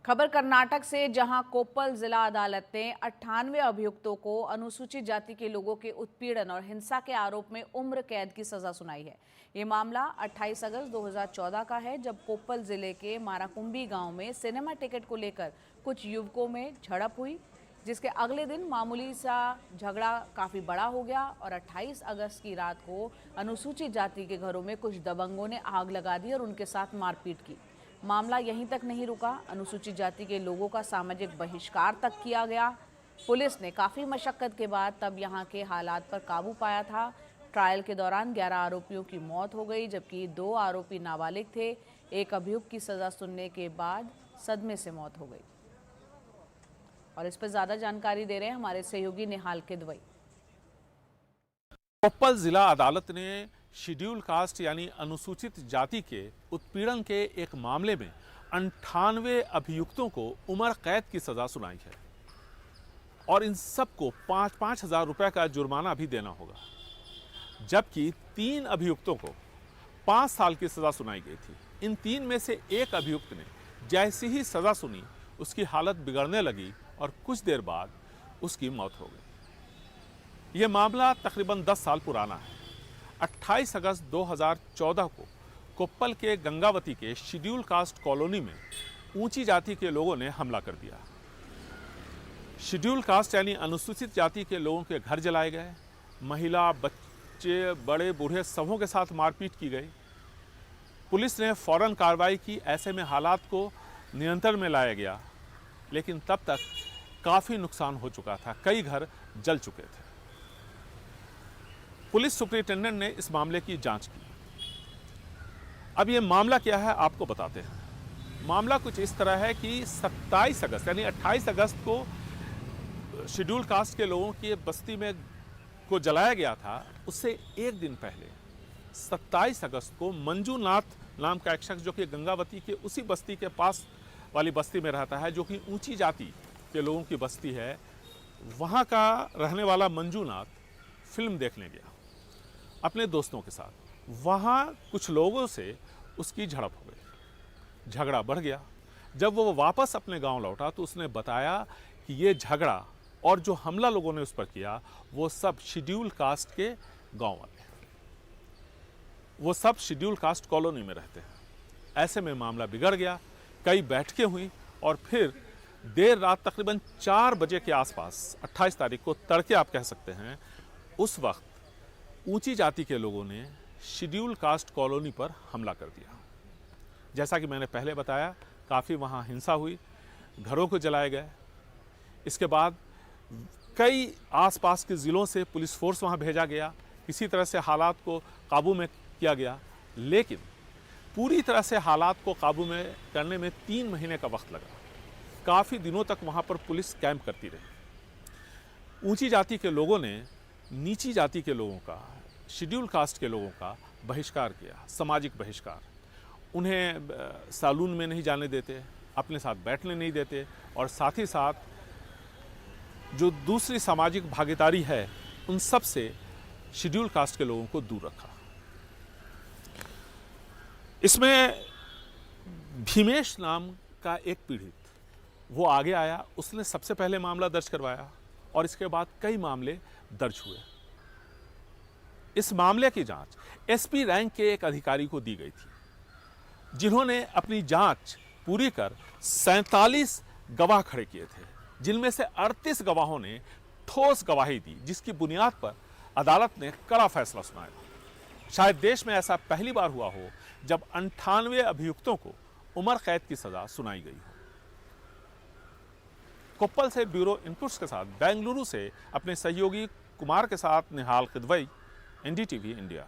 खबर कर्नाटक से, जहां कोप्पल जिला अदालत ने 98 अभियुक्तों को अनुसूचित जाति के लोगों के उत्पीड़न और हिंसा के आरोप में उम्र कैद की सजा सुनाई है। ये मामला 28 अगस्त 2014 का है, जब कोप्पल जिले के माराकुंबी गांव में सिनेमा टिकट को लेकर कुछ युवकों में झड़प हुई, जिसके अगले दिन मामूली सा झगड़ा काफ़ी बड़ा हो गया और 28 अगस्त की रात को अनुसूचित जाति के घरों में कुछ दबंगों ने आग लगा दी और उनके साथ मारपीट की। मामला यहीं तक नहीं रुका, अनुसूचित जाति के लोगों का सामाजिक बहिष्कार तक किया गया। पुलिस ने काफ़ी मशक्कत के बाद तब यहाँ के हालात पर काबू पाया था। ट्रायल के दौरान 11 आरोपियों की मौत हो गई, जबकि 2 आरोपी नाबालिग थे। एक अभियुक्त की सज़ा सुनने के बाद सदमे से मौत हो गई। और इस पर ज़्यादा जानकारी दे रहे हैं हमारे सहयोगी निहाल किदवई। कोप्पल जिला अदालत ने शेड्यूल कास्ट यानी अनुसूचित जाति के उत्पीड़न के एक मामले में 98 अभियुक्तों को उम्र कैद की सजा सुनाई है और इन सबको 5-5 हजार रुपए का जुर्माना भी देना होगा, जबकि 3 अभियुक्तों को 5 साल की सजा सुनाई गई थी। इन 3 में से एक अभियुक्त ने जैसी ही सजा सुनी, उसकी हालत बिगड़ने लगी और कुछ देर बाद उसकी मौत हो गई। यह मामला तकरीबन 10 साल पुराना है। 28 अगस्त 2014 को कोप्पल के गंगावती के शेड्यूल कास्ट कॉलोनी में ऊंची जाति के लोगों ने हमला कर दिया। शेड्यूल कास्ट यानी अनुसूचित जाति के लोगों के घर जलाए गए, महिला, बच्चे, बड़े बूढ़े सबों के साथ मारपीट की गई। पुलिस ने फौरन कार्रवाई की, ऐसे में हालात को नियंत्रण में लाया गया, लेकिन तब तक काफ़ी नुकसान हो चुका था, कई घर जल चुके थे। पुलिस सुपरिटेंडेंट ने इस मामले की जांच की। अब ये मामला क्या है आपको बताते हैं। मामला कुछ इस तरह है कि 27 अगस्त यानी 28 अगस्त को शेड्यूल कास्ट के लोगों की बस्ती में को जलाया गया था। उससे एक दिन पहले 27 अगस्त को मंजूनाथ नाम का एक शख्स, जो कि गंगावती के उसी बस्ती के पास वाली बस्ती में रहता है, जो कि ऊंची जाति के लोगों की बस्ती है, वहाँ का रहने वाला मंजूनाथ फिल्म देखने गया अपने दोस्तों के साथ। वहाँ कुछ लोगों से उसकी झड़प हो गई, झगड़ा बढ़ गया। जब वो वापस अपने गांव लौटा तो उसने बताया कि ये झगड़ा और जो हमला लोगों ने उस पर किया वो सब शेड्यूल कास्ट के गांव वाले, वो सब शेड्यूल कास्ट कॉलोनी में रहते हैं। ऐसे में मामला बिगड़ गया, कई बैठकें हुई और फिर देर रात तकरीबन 4 बजे के आसपास 28 तारीख को तड़के आप कह सकते हैं, उस वक्त ऊंची जाति के लोगों ने शेड्यूल कास्ट कॉलोनी पर हमला कर दिया। जैसा कि मैंने पहले बताया, काफ़ी वहाँ हिंसा हुई, घरों को जलाए गए। इसके बाद कई आसपास के ज़िलों से पुलिस फोर्स वहाँ भेजा गया, किसी तरह से हालात को काबू में किया गया, लेकिन पूरी तरह से हालात को काबू में करने में 3 महीने का वक्त लगा। काफ़ी दिनों तक वहाँ पर पुलिस कैंप करती रही। ऊंची जाति के लोगों ने नीची जाति के लोगों का, शेड्यूल कास्ट के लोगों का बहिष्कार किया, सामाजिक बहिष्कार। उन्हें सैलून में नहीं जाने देते, अपने साथ बैठने नहीं देते और साथ ही साथ जो दूसरी सामाजिक भागीदारी है उन सब से शेड्यूल कास्ट के लोगों को दूर रखा। इसमें भीमेश नाम का एक पीड़ित वो आगे आया, उसने सबसे पहले मामला दर्ज करवाया और इसके बाद कई मामले दर्ज हुए। इस मामले की जांच एसपी रैंक के एक अधिकारी को दी गई थी, जिन्होंने अपनी जांच पूरी कर 47 गवाह खड़े किए थे, जिनमें से 38 गवाहों ने ठोस गवाही दी, जिसकी बुनियाद पर अदालत ने कड़ा फैसला सुनाया। शायद देश में ऐसा पहली बार हुआ हो जब 98 अभियुक्तों को उम्र कैद की सजा सुनाई गई हो। कोप्पल से ब्यूरो इनपुट्स के साथ बेंगलुरु से अपने सहयोगी कुमार के साथ निहाल किदवई, एनडीटीवी इंडिया।